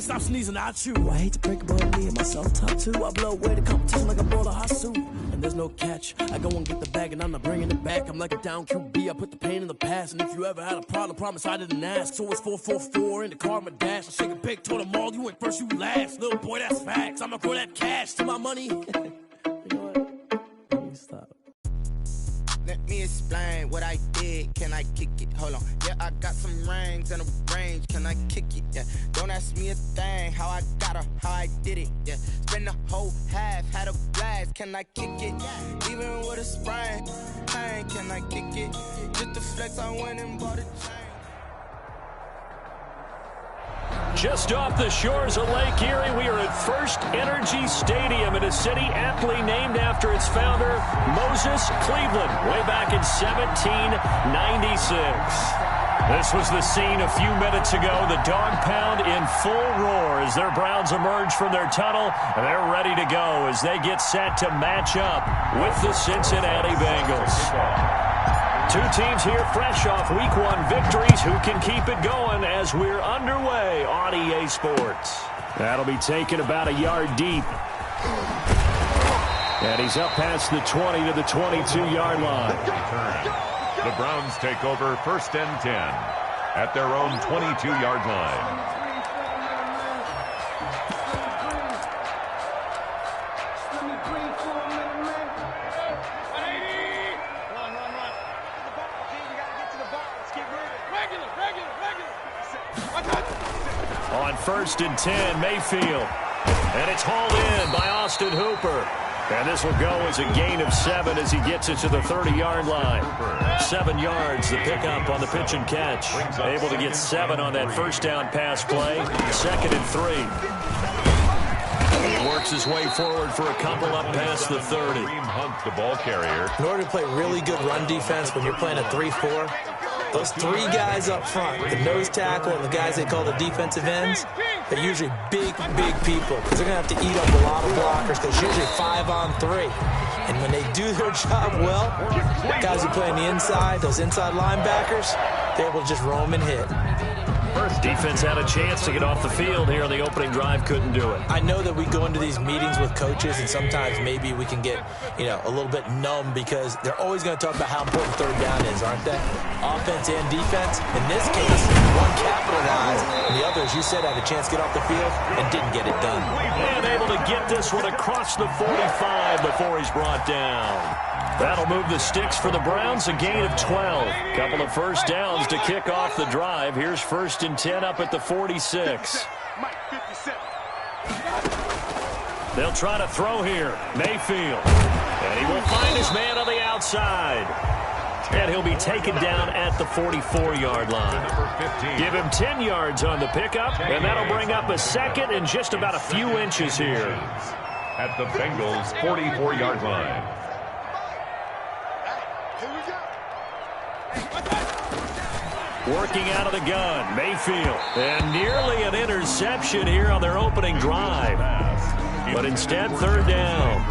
stop sneezing, I chew. I hate to break it, but me and myself top two. I blow away the competition like a bowl of hot soup. And there's no catch. I go and get the bag and I'm not bringing it back. I'm like a down QB. I put the pain in the past. And if you ever had a problem, promise I didn't ask. So it's 4-4-4 in the car, my dash. I shake a big, told them all, you went first, you last. Little boy, that's facts. I'ma throw that cash to my money. You know what? Let me stop. Let me explain what I did. Can I kick it? Hold on. Yeah, I got some rings and a range. Can I kick it? Yeah. Don't ask me a thing. How I got her, how I did it. Yeah. Spend the whole half, had a blast. Can I kick it? Even with a sprain. Pain, can I kick it? Just the flex, I went and bought a chain. Just off the shores of Lake Erie, we are at First Energy Stadium in a city aptly named after its founder, Moses Cleveland, way back in 1796. This was the scene a few minutes ago. The dog pound in full roar as their Browns emerge from their tunnel, and they're ready to go as they get set to match up with the Cincinnati Bengals. Two teams here fresh off Week 1 victories. Who can keep it going as we're underway on EA Sports? That'll be taken about a yard deep. And he's up past the 20 to the 22-yard line. The Browns take over 1st and 10 at their own 22-yard line. On 1st and 10, Mayfield. And it's hauled in by Austin Hooper. And this will go as a gain of 7 as he gets it to the 30-yard line. 7 yards, the pickup on the pitch and catch. Able to get 7 on that first down pass play. 2nd and 3. He works his way forward for a couple up past the 30. Hunt, the ball carrier. In order to play really good run defense when you're playing a 3-4, those 3 guys up front, the nose tackle and the guys they call the defensive ends, they're usually big people because they're going to have to eat up a lot of blockers because it's usually 5-on-3. And when they do their job well, guys who play on the inside, those inside linebackers, they're able to just roam and hit. Defense had a chance to get off the field here on the opening drive, couldn't do it. I know that we go into these meetings with coaches, and sometimes maybe we can get, a little bit numb because they're always going to talk about how important 3rd down is, aren't they? Offense and defense. In this case, one capitalized, and the other, as you said, had a chance to get off the field and didn't get it done. And able to get this one across the 45 before he's brought down. That'll move the sticks for the Browns, a gain of 12. Couple of first downs to kick off the drive. Here's 1st and 10 up at the 46. They'll try to throw here. Mayfield. And he will find his man on the outside. And he'll be taken down at the 44-yard line. Give him 10 yards on the pickup, and that'll bring up a 2nd and just about a few inches here. At the Bengals' 44-yard line. Working out of the gun, Mayfield. And nearly an interception here on their opening drive. But instead, 3rd down.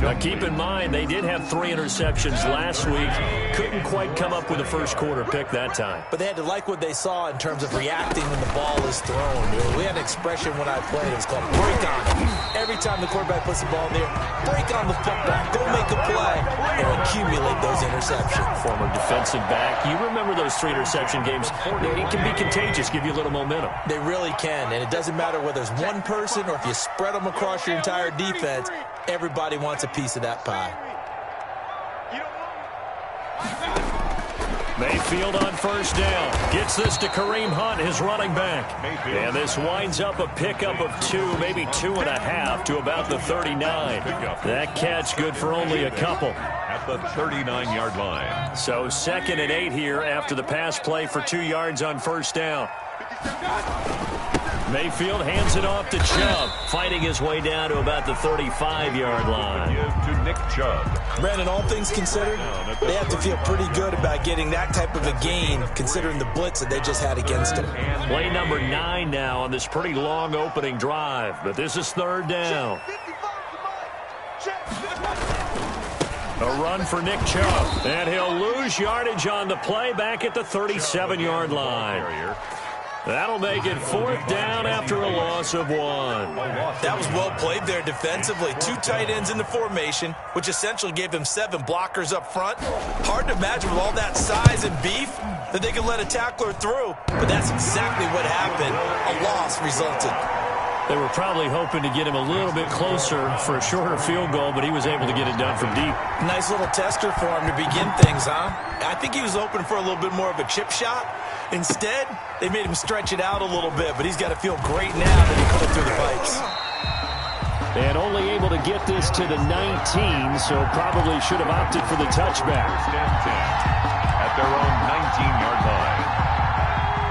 Now keep in mind, they did have 3 interceptions last week. Couldn't quite come up with a first quarter pick that time. But they had to like what they saw in terms of reacting when the ball is thrown. We had an expression when I played. It was called break on it. Every time the quarterback puts the ball in there, break on the football. Go make a play and accumulate those interceptions. Former defensive back. You remember those 3 interception games. It can be contagious, give you a little momentum. They really can, and it doesn't matter whether it's one person or if you spread them across your entire defense. Everybody wants a piece of that pie. Mayfield on 1st down. Gets this to Kareem Hunt, his running back. And this winds up a pickup of 2, maybe 2.5 to about the 39. That catch good for only a couple. At the 39-yard line. So 2nd and 8 here after the pass play for 2 yards on 1st down. Mayfield hands it off to Chubb, fighting his way down to about the 35-yard line. To Nick Chubb. Brandon, all things considered, they have to feel pretty good about getting that type of a gain, considering the blitz that they just had against them. Play number 9 now on this pretty long opening drive, but this is 3rd down. A run for Nick Chubb, and he'll lose yardage on the play back at the 37-yard line. That'll make it 4th down after a loss of 1. That was well played there defensively. 2 tight ends in the formation, which essentially gave them 7 blockers up front. Hard to imagine with all that size and beef that they could let a tackler through, but that's exactly what happened. A loss resulted. They were probably hoping to get him a little bit closer for a shorter field goal, but he was able to get it done from deep. Nice little tester for him to begin things, huh? I think he was hoping for a little bit more of a chip shot. Instead, they made him stretch it out a little bit, but he's got to feel great now that he put it through the pipes. And only able to get this to the 19, so probably should have opted for the touchback. At their own 19-yard line.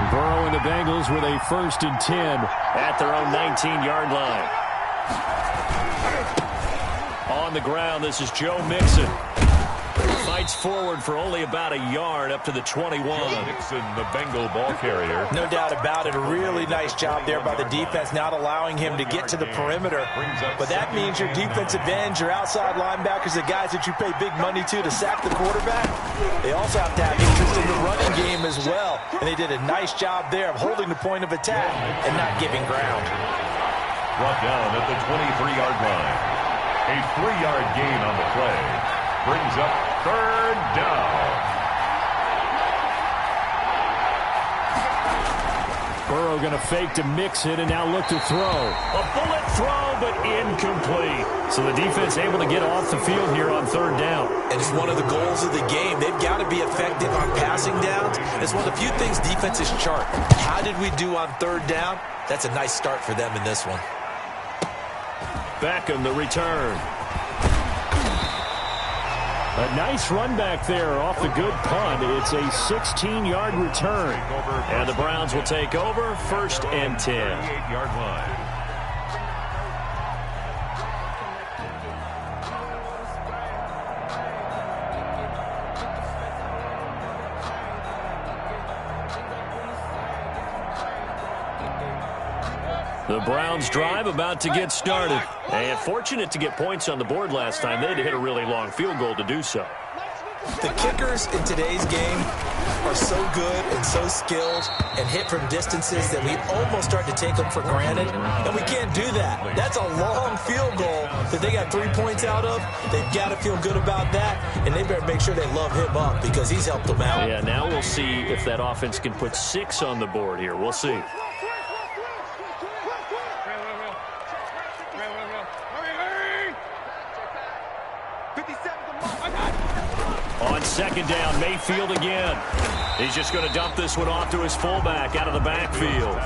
Burrow and the Bengals with a 1st and 10 at their own 19-yard line. On the ground, this is Joe Mixon. Fights forward for only about a yard up to the 21. Mixon, the Bengal ball carrier. No doubt about it. A really nice job there by the defense, not allowing him to get to the perimeter. But that means your defensive ends, your outside linebackers, the guys that you pay big money to sack the quarterback, they also have to have interest in the running game as well. And they did a nice job there of holding the point of attack and not giving ground. Brought down at the 23-yard line. A 3-yard gain on the play. Brings up 3rd down. Burrow going to fake to Mixon and now look to throw. A bullet throw, but incomplete. So the defense able to get off the field here on 3rd down. And it's one of the goals of the game. They've got to be effective on passing downs. It's one of the few things defenses chart. How did we do on 3rd down? That's a nice start for them in this one. Beckham, the return. A nice run back there off the good punt. It's a 16-yard return. And the Browns will take over 1st and 10. 8-yard line. The Browns drive about to get started. And fortunate to get points on the board last time. They had to hit a really long field goal to do so. The kickers in today's game are so good and so skilled and hit from distances that we almost start to take them for granted. And we can't do that. That's a long field goal that they got 3 points out of. They've got to feel good about that. And they better make sure they love him up because he's helped them out. Yeah, now we'll see if that offense can put 6 on the board here. We'll see. On 2nd down, Mayfield again. He's just going to dump this one off to his fullback out of the backfield.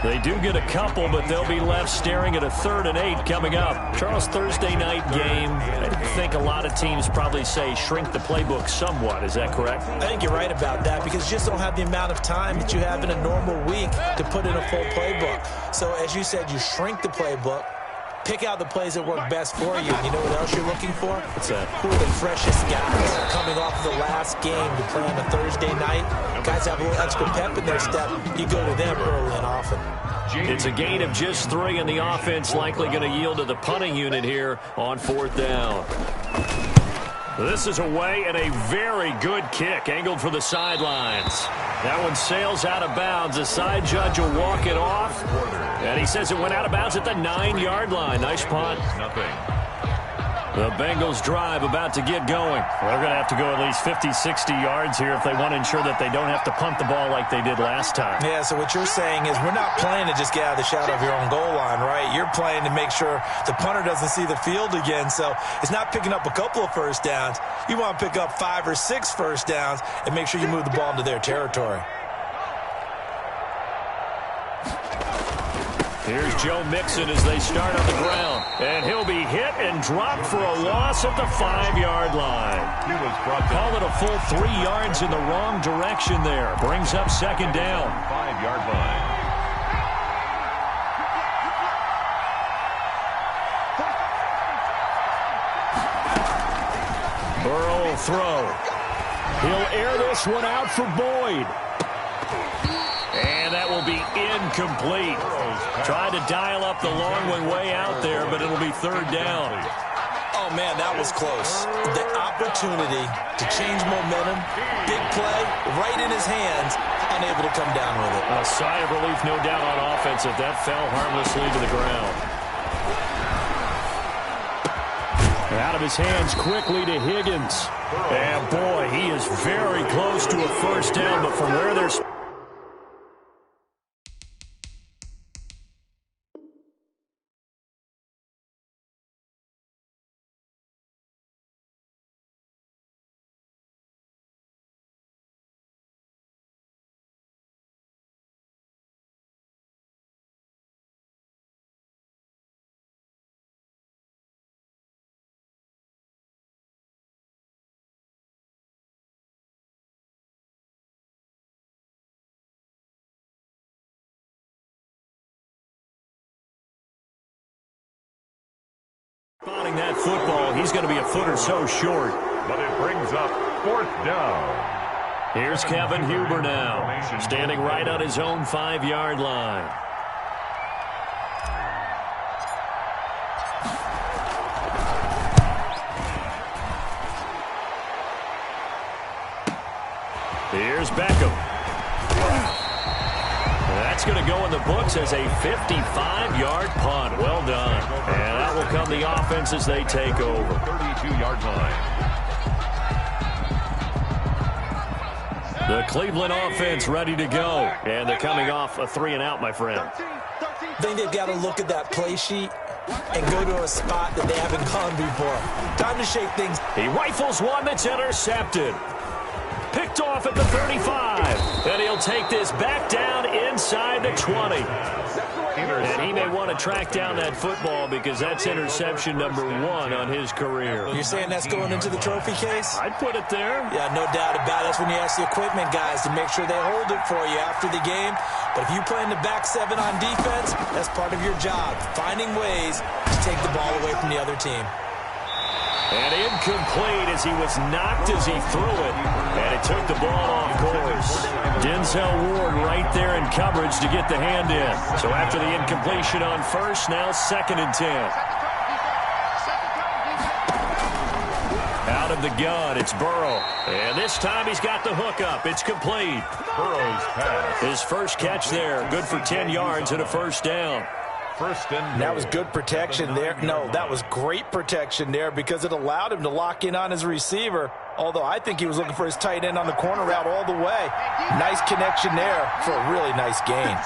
They do get a couple, but they'll be left staring at a 3rd and 8 coming up. Charles, Thursday night game, I think a lot of teams probably say shrink the playbook somewhat. Is that correct? I think you're right about that because you just don't have the amount of time that you have in a normal week to put in a full playbook. So as you said, you shrink the playbook. Pick out the plays that work best for you. You know what else you're looking for? What's that? Who are the freshest guys coming off the last game to play on a Thursday night? Guys have a little extra pep in their step. You go to them early and often. It's a gain of just 3, and the offense likely going to yield to the punting unit here on 4th down. This is away and a very good kick, angled for the sidelines. That one sails out of bounds. The side judge will walk it off. And he says it went out of bounds at the 9-yard line. Nice punt. The Bengals drive about to get going. They're going to have to go at least 50, 60 yards here if they want to ensure that they don't have to punt the ball like they did last time. Yeah, so what you're saying is we're not playing to just get out of the shadow of your own goal line, right? You're playing to make sure the punter doesn't see the field again. So it's not picking up a couple of 1st downs. You want to pick up 5 or 6 1st downs and make sure you move the ball into their territory. Here's Joe Mixon as they start on the ground. And he'll be hit and dropped for a loss at the 5-yard line. He was brought down. Call it a full 3 yards in the wrong direction there. Brings up 2nd down. 5-yard line. Burrow will throw. He'll air this one out for Boyd. And that will be incomplete. Tried to dial up the long one way out there, but it'll be 3rd down. Oh, man, that was close. The opportunity to change momentum, big play, right in his hands, and unable to come down with it. A sigh of relief, no doubt, on offense if that fell harmlessly to the ground. Out of his hands quickly to Higgins. And, boy, he is very close to a first down, but from where there's... Spotting that football, he's going to be a foot or so short. But it brings up fourth down. Here's Kevin Huber now, standing right on his own 5-yard line. Here's Beckham. That's going to go in the books as a 55-yard punt. Well done. And that will come the offense as they take over. 32-yard line. The Cleveland offense ready to go. And they're coming off a 3-and-out, my friend. I think they've got to look at that play sheet and go to a spot that they haven't gone before. Time to shake things. He rifles one that's intercepted. Picked off at the 35. And he'll take this back down inside the 20. And he may want to track down that football because that's interception number 1 on his career. You're saying that's going into the trophy case? I'd put it there. Yeah, no doubt about it. That's when you ask the equipment guys to make sure they hold it for you after the game. But if you play in the back 7 on defense, that's part of your job, finding ways to take the ball away from the other team. And incomplete as he was knocked as he threw it. And it took the ball off course. Denzel Ward right there in coverage to get the hand in. So after the incompletion on first, now 2nd and 10. Out of the gun, it's Burrow. And this time he's got the hook up. It's complete. Burrow's pass. His first catch there. Good for 10 yards and a first down. That was good protection there. No, that was great protection there because it allowed him to lock in on his receiver, although I think he was looking for his tight end on the corner route all the way. Nice connection there for a really nice gain.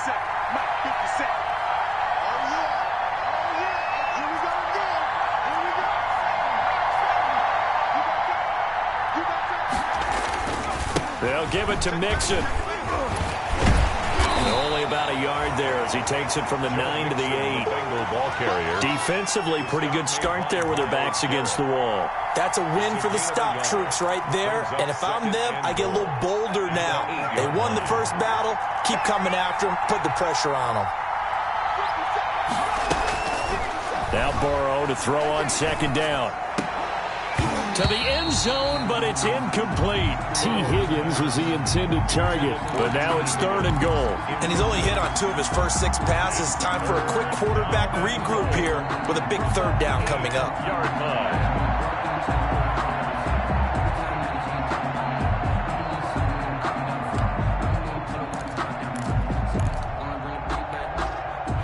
They'll give it to Mixon. Only about a yard there as he takes it from the 9 to the 8. Ball carrier. Defensively, pretty good start there with their backs against the wall. That's a win for the stop troops right there. And if I'm them, I get a little bolder now. They won the first battle. Keep coming after them. Put the pressure on them. Now Burrow to throw on 2nd down. To the end zone, but it's incomplete. T. Higgins was the intended target, but now it's 3rd and goal. And he's only hit on 2 of his first 6 passes. Time for a quick quarterback regroup here with a big 3rd down coming up. Yard line.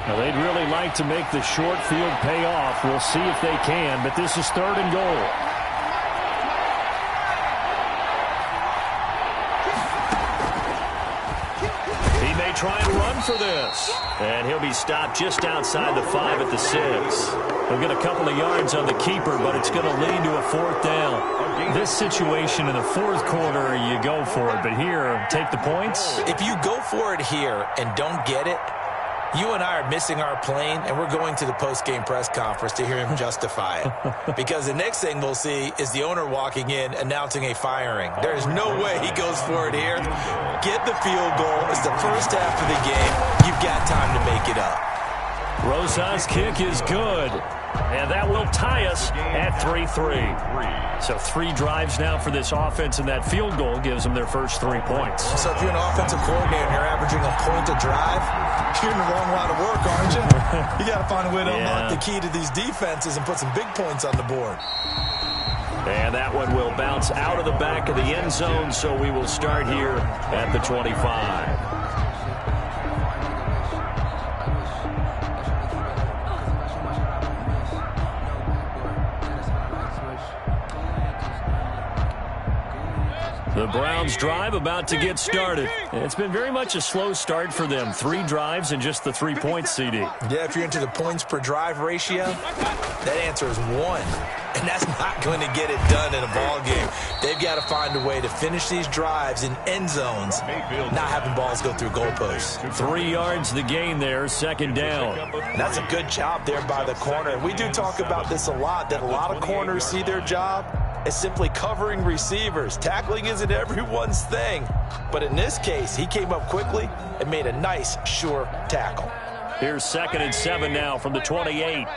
Now they'd really like to make the short field pay off. We'll see if they can, but this is 3rd and goal. Try and run for this. And he'll be stopped just outside the 5 at the 6. He'll get a couple of yards on the keeper, but it's going to lead to a 4th down. This situation in the 4th quarter, you go for it. But here, take the points. If you go for it here and don't get it, you and I are missing our plane, and we're going to the post-game press conference to hear him justify it. Because the next thing we'll see is the owner walking in announcing a firing. There is no way he goes for it here. Get the field goal. It's the first half of the game. You've got time to make it up. Rosas' kick is good. And that will tie us at 3-3. So 3 drives now for this offense, and that field goal gives them their first 3 points. So if you're an offensive coordinator and you're averaging a point a drive, you're in the wrong line of work, aren't you? You got to find a way to unlock the key to these defenses and put some big points on the board. And that one will bounce out of the back of the end zone, so we will start here at the 25. The Browns drive about to get started. It's been very much a slow start for them. 3 drives and just the 3 points, CD. Yeah, if you're into the points per drive ratio, that answer is 1. And that's not going to get it done in a ball game. They've got to find a way to finish these drives in end zones, not having balls go through goalposts. 3 yards the gain there, second down. And that's a good job there by the corner. We do talk about this a lot, that a lot of corners see their job as simply covering receivers. Tackling isn't everyone's thing. But in this case, he came up quickly and made a nice, sure tackle. Here's 2nd and 7 now from the 28.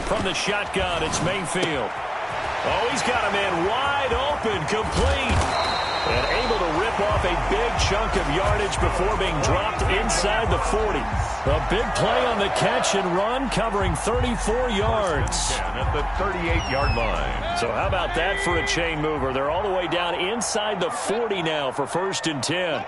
From the shotgun, it's Mayfield. Oh, he's got a man wide open, complete. And able to rip off a big chunk of yardage before being dropped inside the 40. A big play on the catch and run, covering 34 yards. At the 38-yard line. So how about that for a chain mover? They're all the way down inside the 40 now for 1st and 10.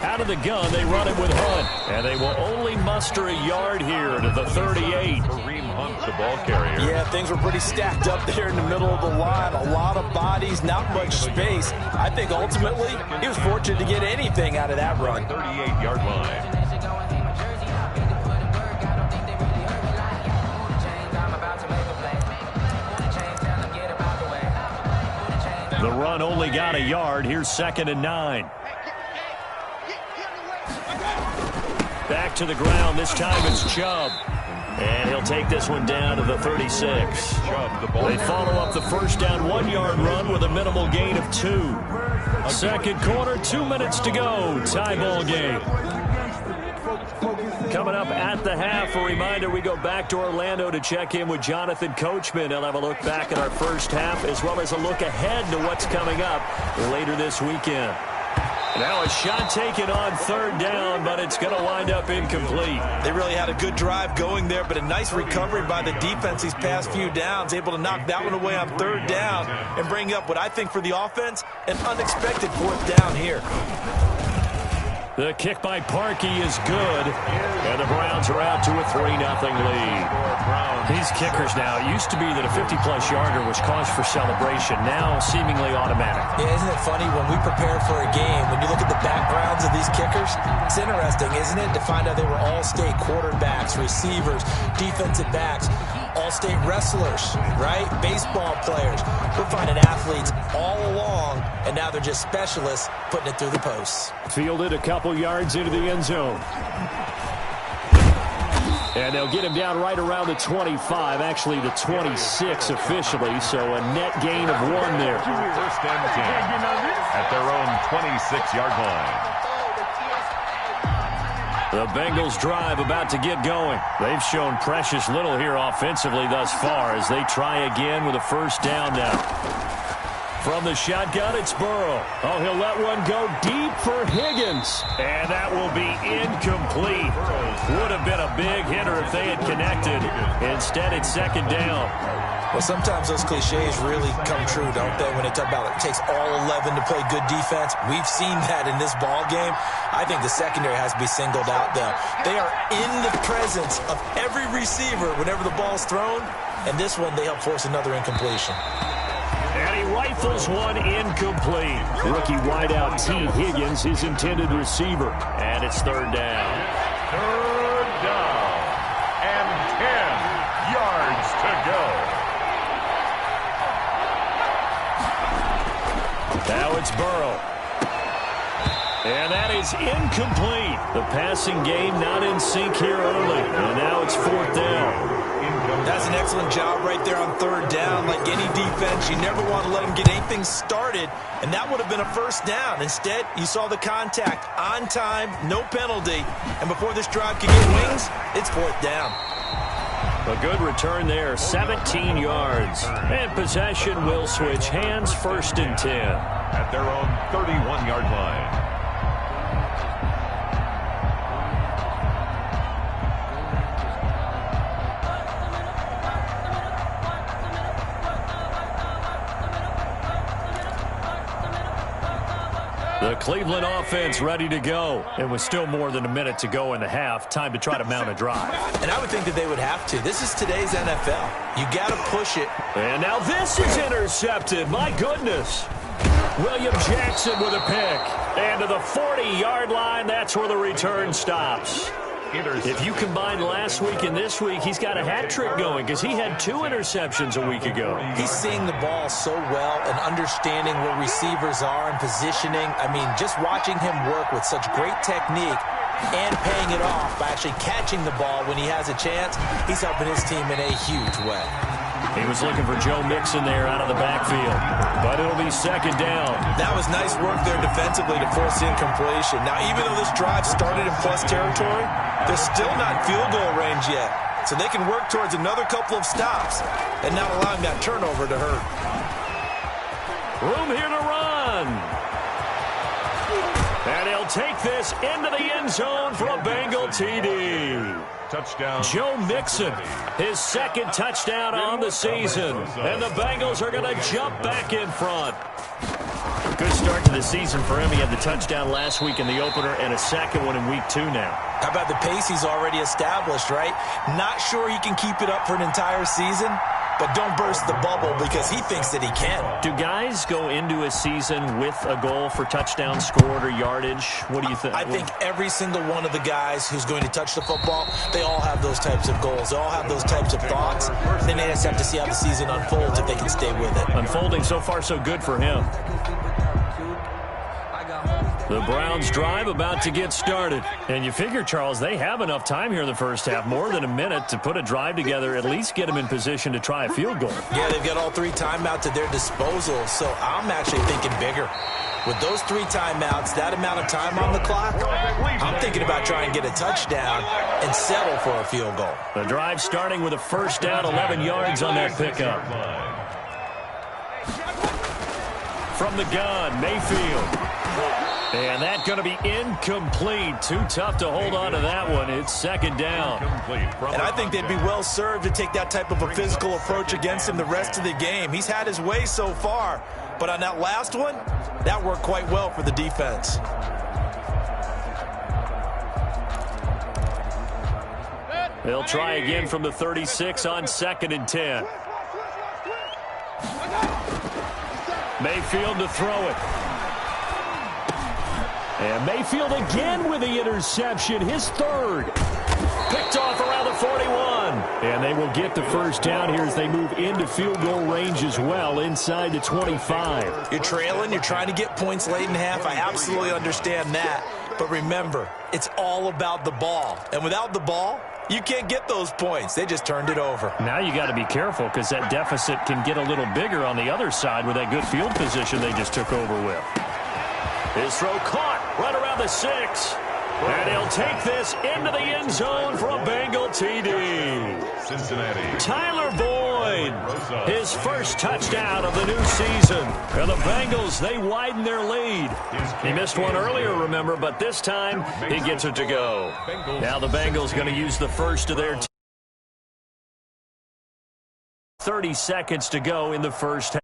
Out of the gun, they run it with Hunt. And they will only muster a yard here to the 38. Kareem Hunt, the ball carrier. Yeah, things were pretty stacked up there in the middle of the line. A lot of bodies, not much space. I think ultimately he was fortunate to get anything out of that run. 38-yard line. The run only got a yard. Here's 2nd and 9. Back to the ground. This time it's Chubb. And he'll take this one down to the 36. They follow up the first down 1-yard run with a minimal gain of 2. Second quarter, 2 minutes to go. Tie ball game. Coming up at the half, a reminder, we go back to Orlando to check in with Jonathan Coachman. He'll have a look back at our first half as well as a look ahead to what's coming up later this weekend. Now a shot taken on 3rd down, but it's going to wind up incomplete. They really had a good drive going there, but a nice recovery by the defense these past few downs, able to knock that one away on 3rd down and bring up what I think for the offense, an unexpected 4th down here. The kick by Parkey is good, and the Browns are out to a 3-0 lead. These kickers now, it used to be that a 50-plus yarder was cause for celebration, now seemingly automatic. Yeah, isn't it funny when we prepare for a game, when you look at the backgrounds of these kickers, it's interesting, isn't it, to find out they were all-state quarterbacks, receivers, defensive backs, all-state wrestlers, right? Baseball players. We're finding athletes all along, and now they're just specialists putting it through the posts. Fielded a couple yards into the end zone. And they'll get him down right around the 25, actually the 26 officially, so a net gain of 1 there. 1st and 10 at their own 26-yard line. The Bengals drive about to get going. They've shown precious little here offensively thus far as they try again with a 1st down now. From the shotgun, it's Burrow. Oh, he'll let one go deep for Higgins. And that will be incomplete. Would have been a big hitter if they had connected. Instead, it's 2nd down. Well, sometimes those cliches really come true, don't they, when they talk about it takes all 11 to play good defense. We've seen that in this ball game. I think the secondary has to be singled out, though. They are in the presence of every receiver whenever the ball's thrown, and this one they help force another incompletion. And he rifles one incomplete. Rookie wideout T. Higgins, his intended receiver. And it's 3rd down. 3rd down. And 10 yards to go. Now it's Burrow. And that is incomplete. The passing game not in sync here early. And now it's 4th down. That's an excellent job right there on 3rd down. Like any defense, you never want to let them get anything started, and that would have been a 1st down. Instead, you saw the contact on time, no penalty, and before this drive could get wings, it's 4th down. A good return there, 17 yards. And possession will switch hands, 1st and 10. At their own 31-yard line. The Cleveland offense ready to go. It was still more than a minute to go in the half. Time to try to mount a drive. And I would think that they would have to. This is today's NFL. You got to push it. And now this is intercepted. My goodness. William Jackson with a pick. And to the 40-yard line, that's where the return stops. If you combine last week and this week, he's got a hat trick going because he had 2 interceptions a week ago. He's seeing the ball so well and understanding where receivers are and positioning. I mean, just watching him work with such great technique and paying it off by actually catching the ball when he has a chance, he's helping his team in a huge way. He was looking for Joe Mixon there out of the backfield, but it'll be second down. That was nice work there defensively to force incompletion. Now, even though this drive started in plus territory, they're still not field goal range yet, so they can work towards another couple of stops and not allowing that turnover to hurt. Room here to run. And he'll take this into the end zone for a Bengal TD. Touchdown. Joe Mixon, his second touchdown on the season. And the Bengals are going to jump back in front. Good start to the season for him. He had the touchdown last week in the opener and a second one in week 2 now. How about the pace he's already established, right? Not sure he can keep it up for an entire season, but don't burst the bubble because he thinks that he can. Do guys go into a season with a goal for touchdowns scored or yardage? What do you think? I think every single one of the guys who's going to touch the football, they all have those types of goals. They all have those types of thoughts. Then they just have to see how the season unfolds if they can stay with it. Unfolding so far so good for him. The Browns drive about to get started. And you figure, Charles, they have enough time here in the first half, more than a minute to put a drive together, at least get them in position to try a field goal. Yeah, they've got all 3 timeouts at their disposal, so I'm actually thinking bigger. With those 3 timeouts, that amount of time on the clock, I'm thinking about trying to get a touchdown and settle for a field goal. The drive starting with a first down, 11 yards on that pickup. From the gun, Mayfield. And that's going to be incomplete. Too tough to hold on to that one. It's second down. And I think they'd be well served to take that type of a physical approach against him the rest of the game. He's had his way so far. But on that last one, that worked quite well for the defense. They'll try again from the 36 on 2nd and 10. Mayfield to throw it. And Mayfield again with the interception, his 3rd. Picked off around the 41. And they will get the first down here as they move into field goal range as well, inside the 25. You're trailing, you're trying to get points late in half. I absolutely understand that. But remember, it's all about the ball. And without the ball, you can't get those points. They just turned it over. Now you got to be careful because that deficit can get a little bigger on the other side with that good field position they just took over with. His throw caught right around the 6. And he'll take this into the end zone for a Bengal TD. Cincinnati. Tyler Boyd, his first touchdown of the new season. And the Bengals, they widen their lead. He missed one earlier, remember, but this time he gets it to go. Now the Bengals going to use the first of their 30 seconds to go in the first half.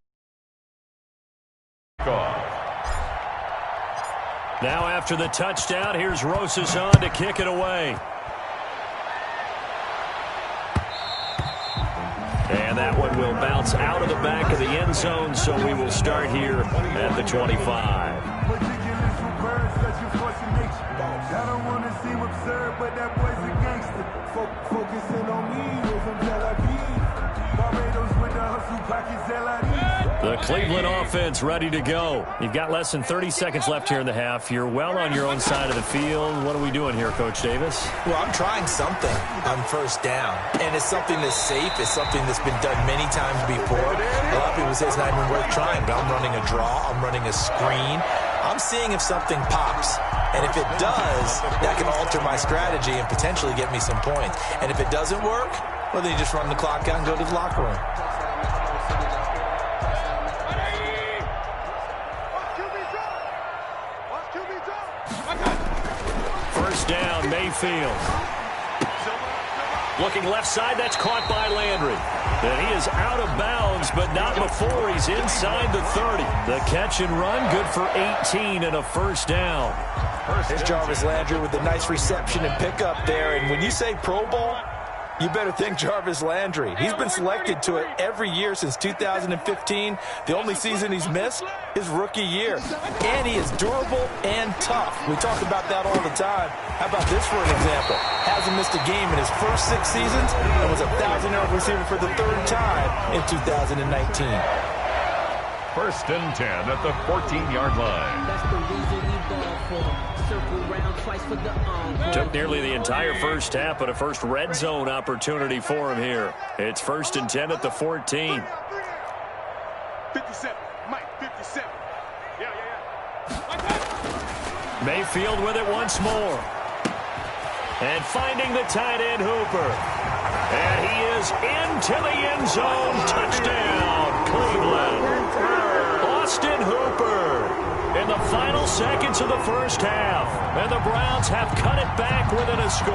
Now after the touchdown, here's Rosas on to kick it away. And that one will bounce out of the back of the end zone, so we will start here at the 25. The Cleveland offense ready to go. You've got less than 30 seconds left here in the half. You're well on your own side of the field. What are we doing here, Coach Davis? Well, I'm trying something on first down. And it's something that's safe. It's something that's been done many times before. A lot of people say it's not even worth trying, but I'm running a draw. I'm running a screen. I'm seeing if something pops. And if it does, that can alter my strategy and potentially get me some points. And if it doesn't work, well, then you just run the clock out and go to the locker room. First down, Mayfield. Looking left side, that's caught by Landry. And he is out of bounds, but not before he's inside the 30. The catch and run, good for 18 and a first down. Here's Jarvis Landry with a nice reception and pickup there. And when you say Pro Bowl, you better think Jarvis Landry. He's been selected to it every year since 2015. The only season he's missed is rookie year. And he is durable and tough. We talk about that all the time. How about this for an example? Hasn't missed a game in his first 6 seasons and was a 1,000-yard receiver for the 3rd time in 2019. First and 10 at the 14-yard line. That's the reason we ball for. Circle round twice for the Took nearly the entire first half, but a first red zone opportunity for him here. It's first and 10 at the 14. 57, Mike, 57. Yeah. Mayfield with it once more. And finding the tight end, Hooper. And he is into the end zone. Touchdown, Cleveland. Austin Hooper in the final seconds of the first half. And the Browns have cut it back within a score.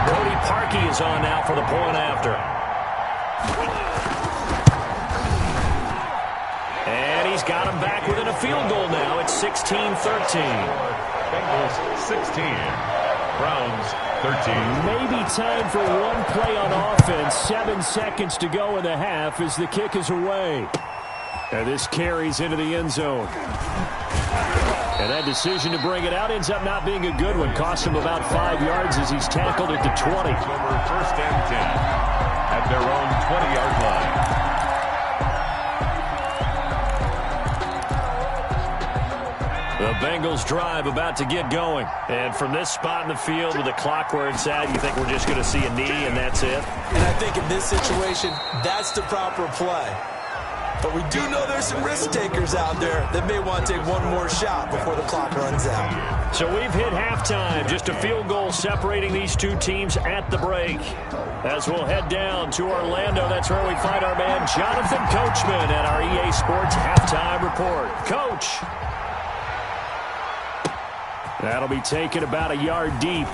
Cody Parkey is on now for the point after. And he's got him back within a field goal now. It's 16-13. Bengals 16, Browns 13. Maybe time for one play on offense. 7 seconds to go in the half as the kick is away. And this carries into the end zone. And that decision to bring it out ends up not being a good one. Cost him about 5 yards as he's tackled at the 20. Over first and 10 at their own 20-yard line. The Bengals drive about to get going. And from this spot in the field with the clock where it's at, you think we're just going to see a knee and that's it? And I think in this situation, that's the proper play. But we do know there's some risk takers out there that may want to take one more shot before the clock runs out. So we've hit halftime. Just a field goal separating these two teams at the break. As we'll head down to Orlando, that's where we find our man Jonathan Coachman at our EA Sports Halftime Report. Coach. That'll be taken about a yard deep.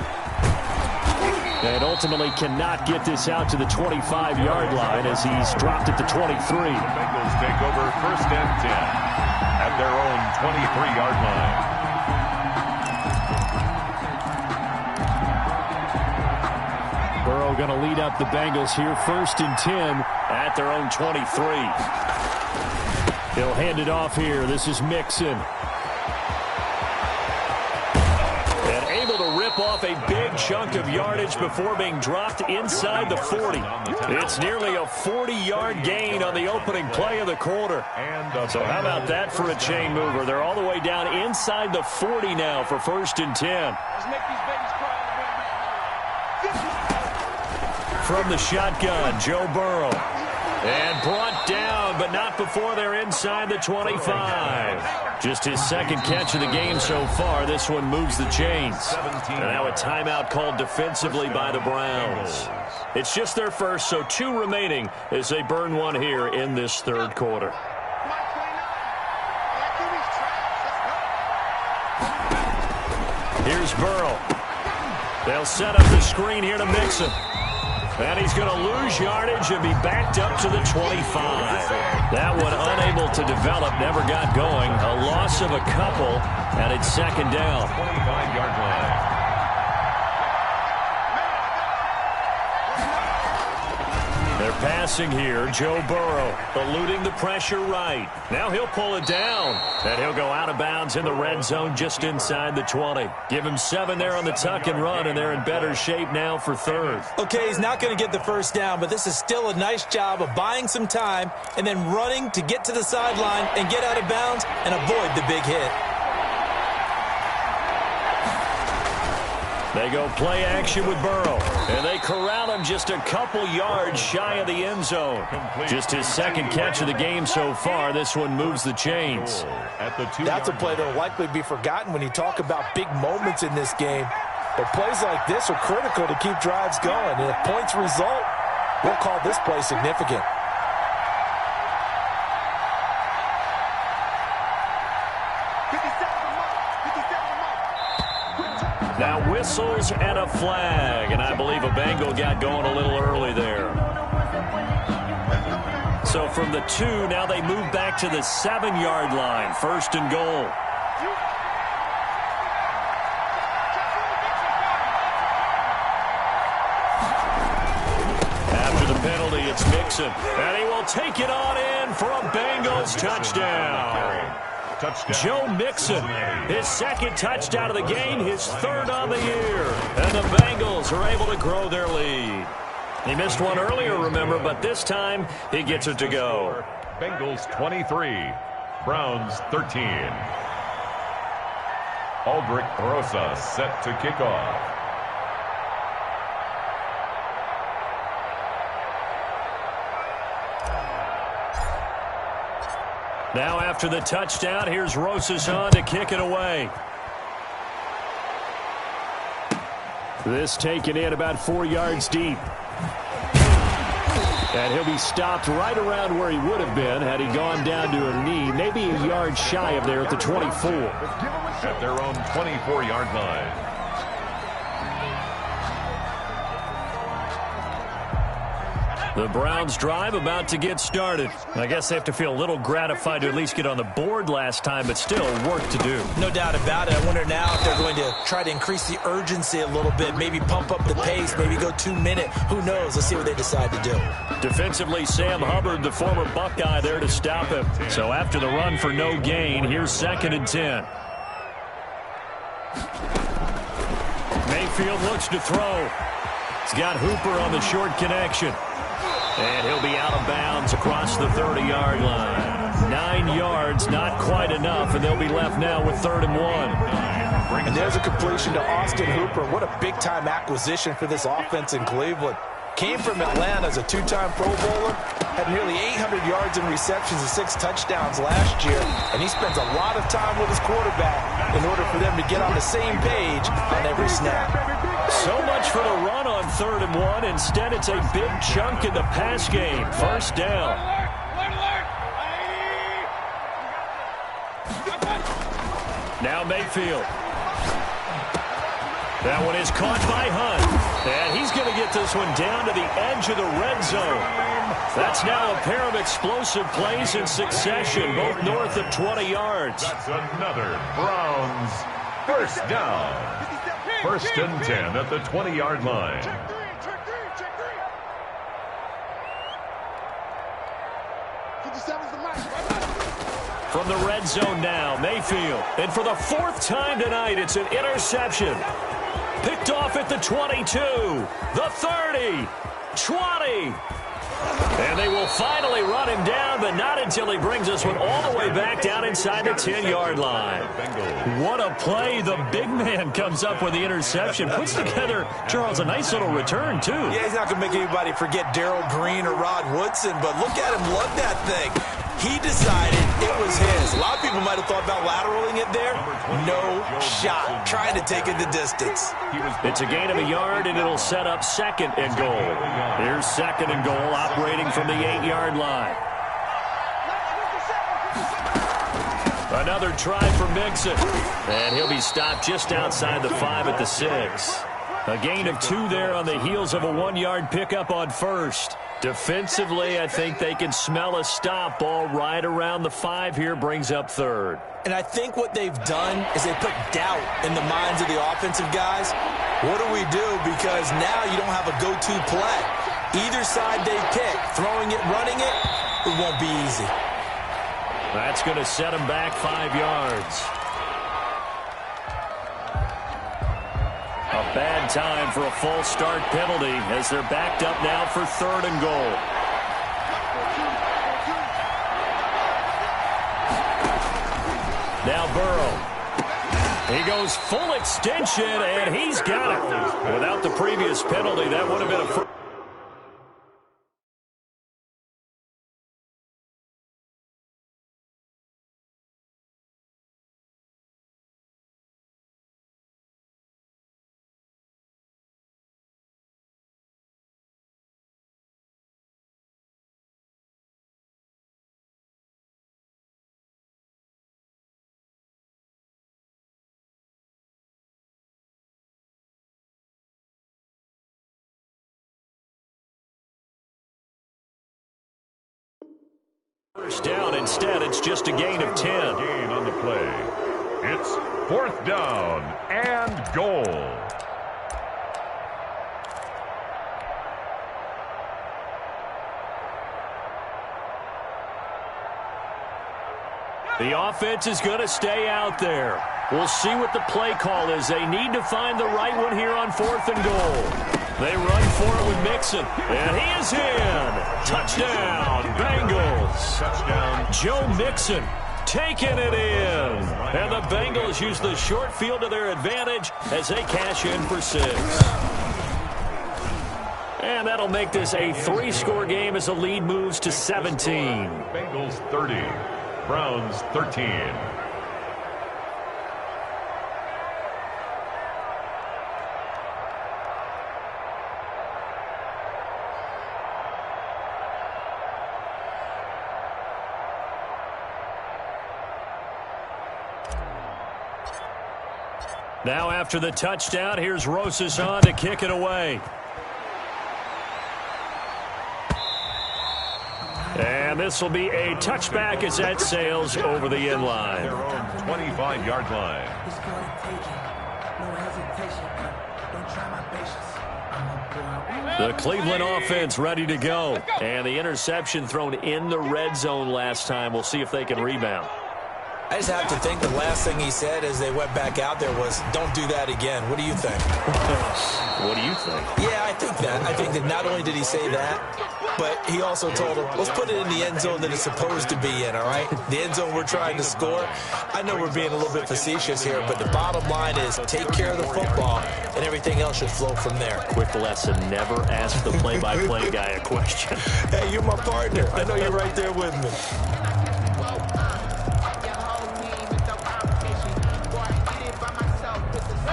And ultimately cannot get this out to the 25-yard line as he's dropped at the 23. The Bengals take over first and 10 at their own 23-yard line. Burrow going to lead up the Bengals here first and 10 at their own 23. He'll hand it off here. This is Mixon. Off a big chunk of yardage before being dropped inside the 40. It's nearly a 40-yard gain on the opening play of the quarter. So how about that for a chain mover? They're all the way down inside the 40 now for first and 10. From the shotgun, Joe Burrow. And brought down, but not before they're inside the 25. Just his second catch of the game so far. This one moves the chains. And now a timeout called defensively by the Browns. It's just their first, so 2 remaining as they burn one here in this third quarter. Here's Burrow. They'll set up the screen here to Mixon. And he's going to lose yardage and be backed up to the 25. That one unable to develop, never got going. A loss of a couple, and it's second down. 25-yard line. They're passing here. Joe Burrow eluding the pressure right. Now he'll pull it down. And he'll go out of bounds in the red zone just inside the 20. Give him 7 there on the tuck and run, and they're in better shape now for third. Okay, he's not going to get the first down, but this is still a nice job of buying some time and then running to get to the sideline and get out of bounds and avoid the big hit. They go play action with Burrow, and they corral him just a couple yards shy of the end zone. Just his second catch of the game so far. This one moves the chains. That's a play that will likely be forgotten when you talk about big moments in this game. But plays like this are critical to keep drives going. And if points result, we'll call this play significant. whistles and a flag. And I believe a Bengal got going a little early there. So from the 2, now they move back to the 7-yard line. 1st and goal. After the penalty, it's Mixon. And he will take it on in for a Bengals touchdown. Joe Mixon, his 2nd touchdown of the game, his 3rd on the year. And the Bengals are able to grow their lead. He missed one earlier, remember, but this time he gets it to go. Bengals 23, Browns 13. Aldrich Rosa set to kick off. Now after the touchdown, here's Rosas on to kick it away. This taken in about 4 yards deep. And he'll be stopped right around where he would have been had he gone down to a knee, maybe a yard shy of there at the 24. At their own 24-yard line. The Browns drive about to get started. I guess they have to feel a little gratified to at least get on the board last time, but still work to do. No doubt about it. I wonder now if they're going to try to increase the urgency a little bit, maybe pump up the pace, maybe go 2-minute. Who knows? Let's see what they decide to do. Defensively, Sam Hubbard, the former Buckeye, there to stop him. So after the run for no gain, here's 2nd and 10. Mayfield looks to throw. He's got Hooper on the short connection. And he'll be out of bounds across the 30-yard line. 9 yards, not quite enough, and they'll be left now with 3rd and 1. And there's a completion to Austin Hooper. What a big-time acquisition for this offense in Cleveland. Came from Atlanta as a 2-time Pro Bowler, had nearly 800 yards in receptions and 6 touchdowns last year, and he spends a lot of time with his quarterback in order for them to get on the same page on every snap. So much for the run on 3rd and 1. Instead, it's a big chunk in the pass game. 1st down. Now Mayfield. That one is caught by Hunt. And he's going to get this one down to the edge of the red zone. That's now a pair of explosive plays in succession, both north of 20 yards. That's another Browns 1st down. 1st and 10 at the 20-yard line. From the red zone now, Mayfield. And for the 4th time tonight, it's an interception. Picked off at the 22, the 30, 20. And they will finally run him down, but not until he brings this one all the way back down inside the 10-yard line. What a play. The big man comes up with the interception. Puts together, Charles, a nice little return, too. Yeah, he's not going to make anybody forget Darrell Green or Rod Woodson, but look at him lug that thing. He decided it was his. A lot of people might have thought about lateraling it there. No shot. Trying to take it the distance. It's a gain of a yard, and it'll set up 2nd and goal. Here's 2nd and goal, operating from the 8-yard line. Another try for Mixon. And he'll be stopped just outside the 5 at the 6. A gain of 2 there on the heels of a 1-yard pickup on 1st. Defensively, I think they can smell a stop. Ball right around the 5 here, brings up 3rd. And I think what they've done is they put doubt in the minds of the offensive guys. What do we do? Because now you don't have a go-to play. Either side they pick, throwing it, running it, it won't be easy. That's going to set them back 5 yards. A bad time for a false start penalty as they're backed up now for 3rd and goal. Now Burrow. He goes full extension, and he's got it. Without the previous penalty, that would have been a first down. Instead, it's just a gain of 10. Gain on the play. It's 4th down and goal. The offense is going to stay out there. We'll see what the play call is. They need to find the right one here on 4th and goal. They run for it with Mixon, and he is in. Touchdown, Bengals. Touchdown. Joe Mixon taking it in. And the Bengals use the short field to their advantage as they cash in for 6. And that'll make this a 3-score game as the lead moves to 17. Bengals 30. Browns 13. Now after the touchdown, here's Rosas on to kick it away. And this will be a touchback as that sails over the end line. Their own 25-yard line. The Cleveland offense ready to go. And the interception thrown in the red zone last time. We'll see if they can rebound. I just have to think the last thing he said as they went back out there was, don't do that again. What do you think? What do you think? Yeah, I think that. I think that not only did he say that, but he also told them, let's put it in the end zone that it's supposed to be in, all right? The end zone we're trying to score. I know we're being a little bit facetious here, but the bottom line is take care of the football, and everything else should flow from there. Quick lesson, never ask the play-by-play guy a question. Hey, you're my partner. I know you're right there with me.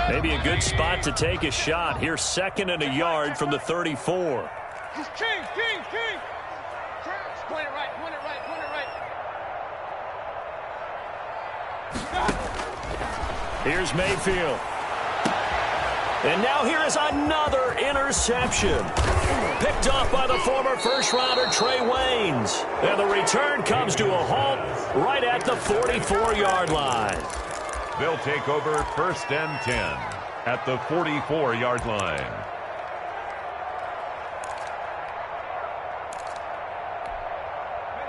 Maybe a good spot to take a shot. Here's 2nd and a yard from the 34. King. Point it right. Here's Mayfield. And now here is another interception. Picked off by the former first-rounder Trey Waynes. And the return comes to a halt right at the 44-yard line. They'll take over 1st and 10 at the 44-yard line.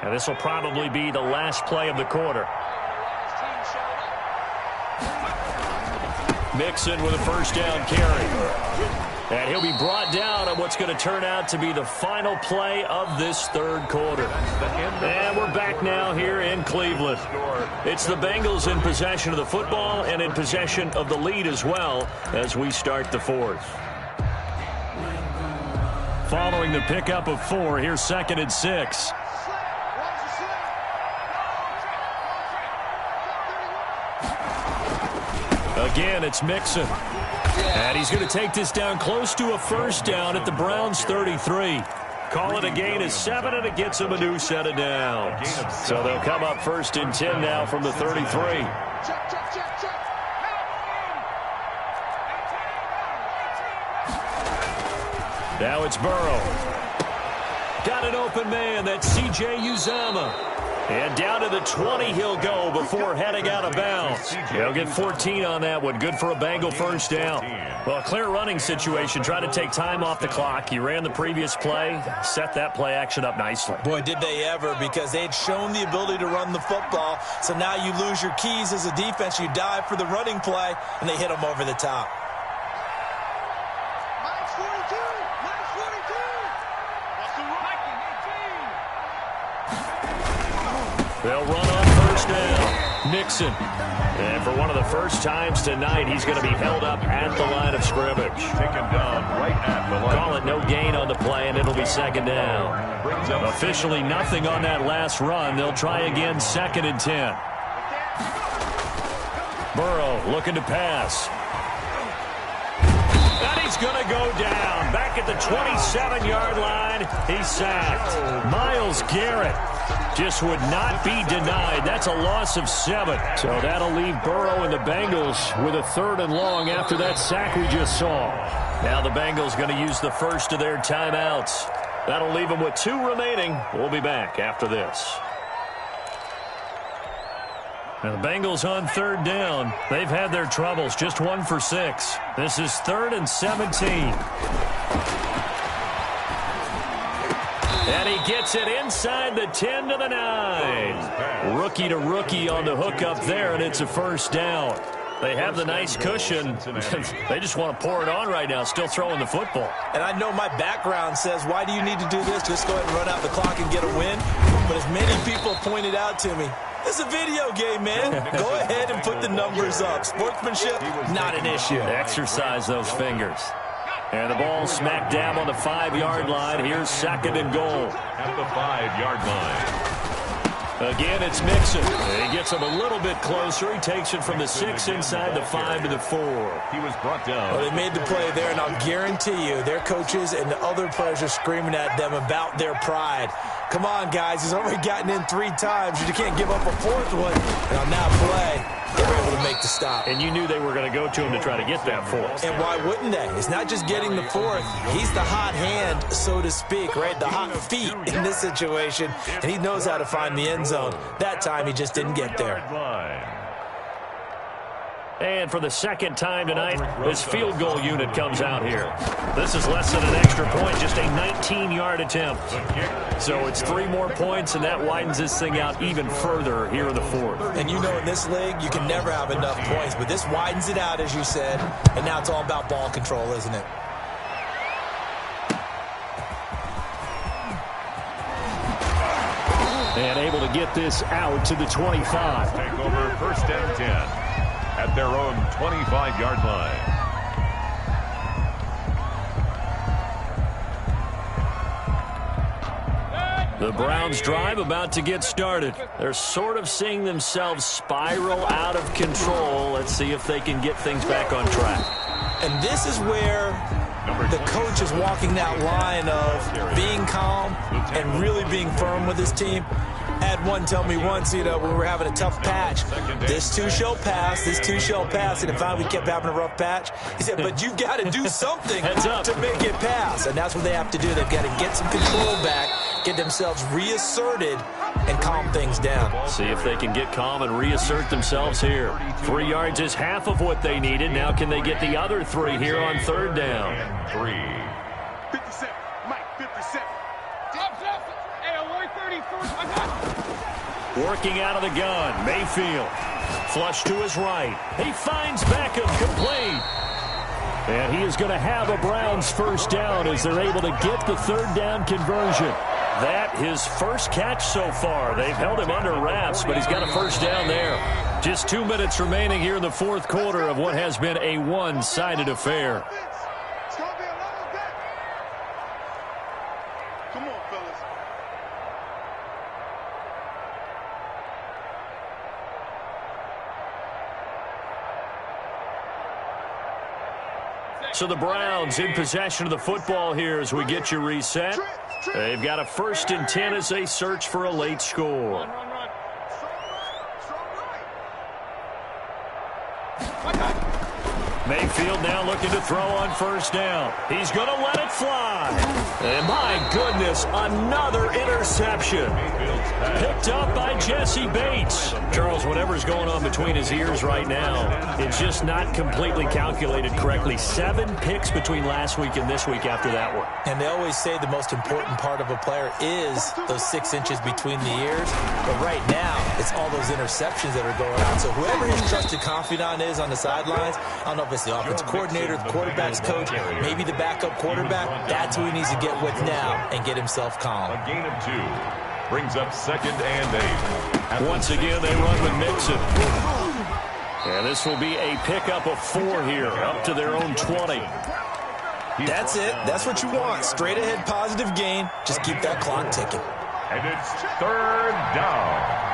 And this will probably be the last play of the quarter. Mixon with a first down carry. And he'll be brought down on what's going to turn out to be the final play of this 3rd quarter. And we're back now here in Cleveland. It's the Bengals in possession of the football and in possession of the lead as well as we start the 4th. Following the pickup of 4, here's 2nd and 6. Again, it's Mixon. And he's going to take this down close to a first down at the Browns' 33. Call it a gain of 7, and it gets him a new set of downs. So they'll come up 1st and 10 now from the 33. Now it's Burrow. Got an open man. That's C.J. Uzomah. And down to the 20 he'll go before heading out of bounds. He'll get 14 on that one. Good for a Bengal first down. Well, a clear running situation. Try to take time off the clock. He ran the previous play, set that play action up nicely. Boy, did they ever, because they'd shown the ability to run the football. So now you lose your keys as a defense. You dive for the running play, and they hit them over the top. They'll run on first down. Mixon. And for one of the first times tonight, he's going to be held up at the line of scrimmage. Taken down right at the line. Call it no gain on the play, and it'll be 2nd down. Officially nothing on that last run. They'll try again 2nd and 10. Burrow looking to pass. And he's going to go down. Back at the 27-yard line, he's sacked. Myles Garrett just would not be denied. That's a loss of 7. So that'll leave Burrow and the Bengals with a 3rd and long after that sack we just saw. Now the Bengals going to use the first of their timeouts. That'll leave them with 2 remaining. We'll be back after this. And the Bengals on 3rd down. They've had their troubles, just 1 for 6. This is 3rd and 17. And he gets it inside the 10 to the 9. Rookie to rookie on the hook up there, and it's a 1st down. They have the nice cushion. They just want to pour it on right now, still throwing the football. And I know my background says, why do you need to do this? Just go ahead and run out the clock and get a win. But as many people pointed out to me, it's a video game, man. Go ahead and put the numbers up. Sportsmanship, not an issue. Exercise those fingers. And the ball smack dab on the 5-yard line. Here's 2nd and goal. At the 5-yard line. Again, it's Mixon. He gets him a little bit closer. He takes it from the 6 inside the 5 to the 4. He was brought down. Well, they made the play there, and I'll guarantee you their coaches and the other players are screaming at them about their pride. Come on, guys. He's already gotten in 3 times. You can't give up a 4th one. And on that play, they were able to make the stop. And you knew they were going to go to him to try to get that 4th. And why wouldn't they? It's not just getting the 4th. He's the hot hand, so to speak, right? The hot feet in this situation. And he knows how to find the end zone. That time, he just didn't get there. And for the 2nd time tonight, this field goal unit comes out here. This is less than an extra point, just a 19-yard attempt. So it's 3 more points, and that widens this thing out even further here in the 4th. And you know in this league, you can never have enough points, but this widens it out, as you said, and now it's all about ball control, isn't it? And able to get this out to the 25. Take over 1st and 10. At their own 25-yard line. The Browns drive about to get started. They're sort of seeing themselves spiral out of control. Let's see if they can get things back on track. And this is where the coach is walking that line of being calm and really being firm with his team. I had one tell me once, when we were having a tough patch, this too shall pass, this too shall pass, and finally we kept having a rough patch. He said, but you've got to do something to make it pass, and that's what they have to do. They've got to get some control back, get themselves reasserted, and calm things down. See if they can get calm and reassert themselves here. 3 yards is half of what they needed. Now can they get the other 3 here on 3rd down? 3. 57. Mike, 57. Working out of the gun, Mayfield. Flush to his right. He finds Beckham complete. And he is going to have a Browns 1st down as they're able to get the 3rd down conversion. That his first catch so far. They've held him under wraps, but he's got a 1st down there. Just 2 minutes remaining here in the 4th quarter of what has been a one-sided affair. So the Browns in possession of the football here as we get you reset. They've got a 1st and 10 as they search for a late score. Mayfield now looking to throw on 1st down. He's going to let it fly. And my goodness, another interception. Picked up by Jesse Bates. Charles, whatever's going on between his ears right now, it's just not completely calculated correctly. 7 picks between last week and this week after that one. And they always say the most important part of a player is those 6 inches between the ears. But right now, it's all those interceptions that are going on. So whoever his trusted confidant is on the sidelines, I don't know if it's the offensive coordinator, the quarterback's coach, maybe the backup quarterback, that's who he needs to get with now and get himself calm. A gain of 2 brings up 2nd and 8. Once again, they run with Mixon. And this will be a pickup of 4 here, up to their own 20. That's it. That's what you want. Straight ahead positive gain. Just keep that clock ticking. And it's 3rd down.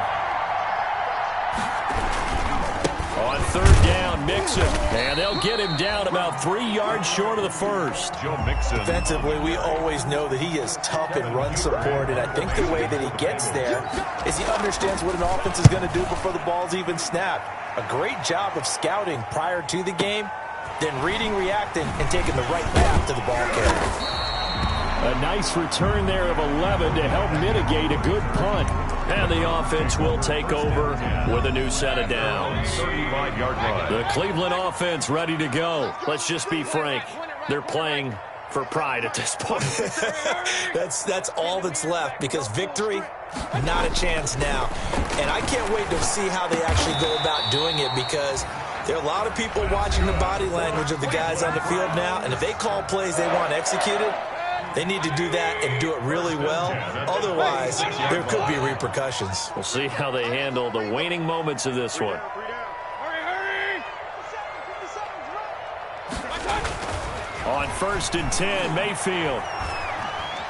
On 3rd down, Mixon. And they'll get him down about 3 yards short of the 1st. Joe Mixon. Defensively, we always know that he is tough in run support, and I think the way that he gets there is he understands what an offense is going to do before the ball's even snapped. A great job of scouting prior to the game, then reading, reacting, and taking the right path to the ball carrier. A nice return there of 11 to help mitigate a good punt. And the offense will take over with a new set of downs. 35-yard line. The Cleveland offense ready to go. Let's just be frank. They're playing for pride at this point. That's all that's left, because victory, not a chance now. And I can't wait to see how they actually go about doing it, because there are a lot of people watching the body language of the guys on the field now, and if they call plays they want executed, they need to do that and do it really well. Otherwise, there could be repercussions. We'll see how they handle the waning moments of this one. On 1st and 10, Mayfield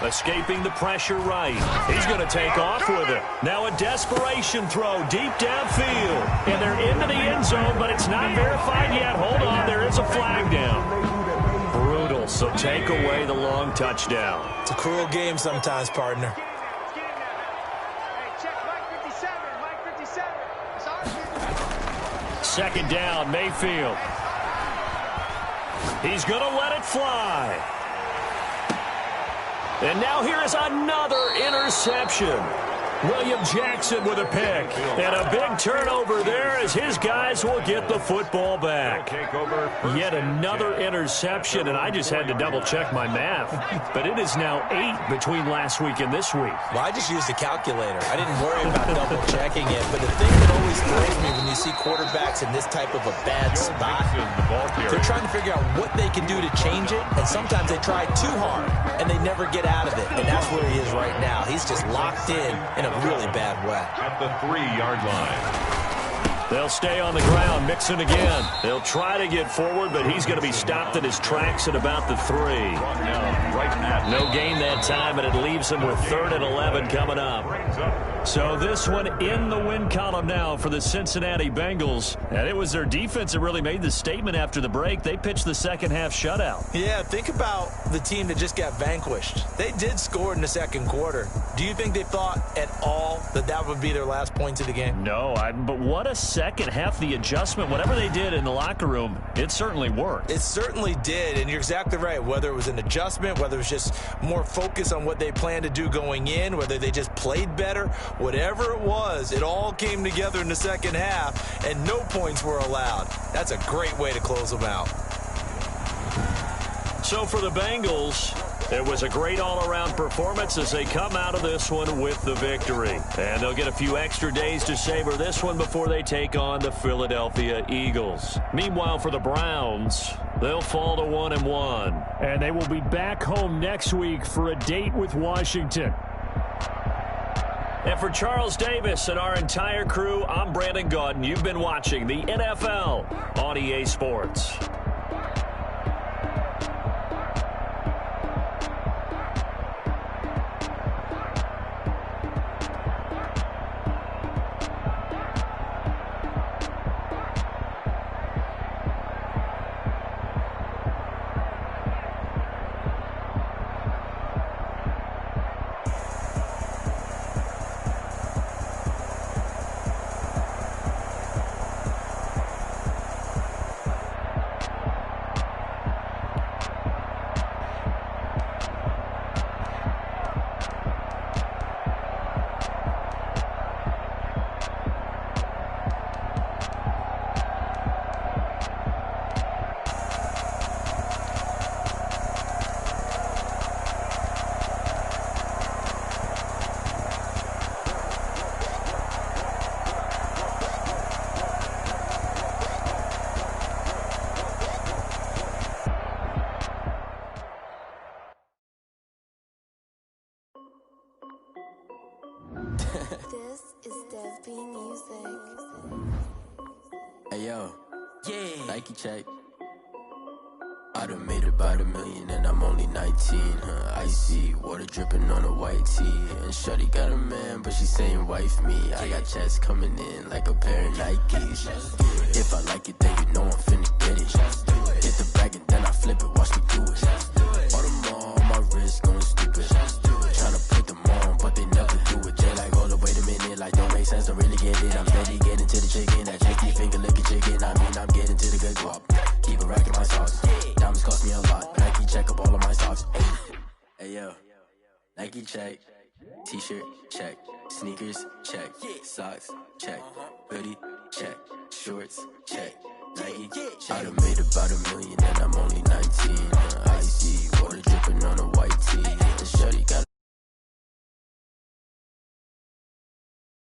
escaping the pressure right. He's going to take off with it. Now a desperation throw deep downfield. And they're into the end zone, but it's not verified yet. Hold on, there is a flag down. Brutal, so take away the long touchdown. It's a cruel game sometimes, partner. Second down, Mayfield. He's going to let it fly. And now here is another interception. William Jackson with a pick. And a big turnover there as his guys will get the football back. Yet another interception, and I just had to double-check my math. But it is now 8 between last week and this week. Well, I just used a calculator. I didn't worry about double-checking it. But the thing that always throws me when you see quarterbacks in this type of a bad spot, they're trying to figure out what they can do to change it, and sometimes they try too hard, and they never get out of it. And that's where he is right now. He's just locked in a really bad way. At the 3-yard line. They'll stay on the ground, mixing again. They'll try to get forward, but he's going to be stopped at his tracks at about the 3. No gain that time, and it leaves him with 3rd and 11 coming up. So this one in the win column now for the Cincinnati Bengals. And it was their defense that really made the statement after the break. They pitched the second half shutout. Yeah, think about the team that just got vanquished. They did score in the second quarter. Do you think they thought at all that that would be their last points of the game? No, but what a second half. The adjustment, whatever they did in the locker room, it certainly worked. It certainly did, and you're exactly right. Whether it was an adjustment, whether it was just more focus on what they planned to do going in, whether they just played better, whatever it was, it all came together in the second half, and no points were allowed. That's a great way to close them out. So for the Bengals, it was a great all-around performance as they come out of this one with the victory. And they'll get a few extra days to savor this one before they take on the Philadelphia Eagles. Meanwhile, for the Browns, they'll fall to 1-1. And they will be back home next week for a date with Washington. And for Charles Davis and our entire crew, I'm Brandon Gaudin. You've been watching the NFL on EA Sports. This is Dev B Music. Hey yo, yeah, Nike check. I done made about $1 million and I'm only 19, icy, water dripping on a white tee. And shawty got a man, but she saying wife me. I got checks coming in like a pair of Nikes. If I like it, then you know I'm finna get it. Hit the bag and then I flip it, watch me do it. All on my wrist going stupid. Tryna put them on, but they never do it. They like, hold up, wait a minute, like don't make sense, don't really get it. I'm steady getting to the chicken, that checky finger licking chicken. I mean, I'm getting to the good guap. Keep a rack in my sauce. Diamonds cost me a lot. Nike check up all of my socks. Hey yo, Nike check, t-shirt check, sneakers check, socks check, hoodie check, shorts check, Nike check. I done made about $1 million and I'm only 19.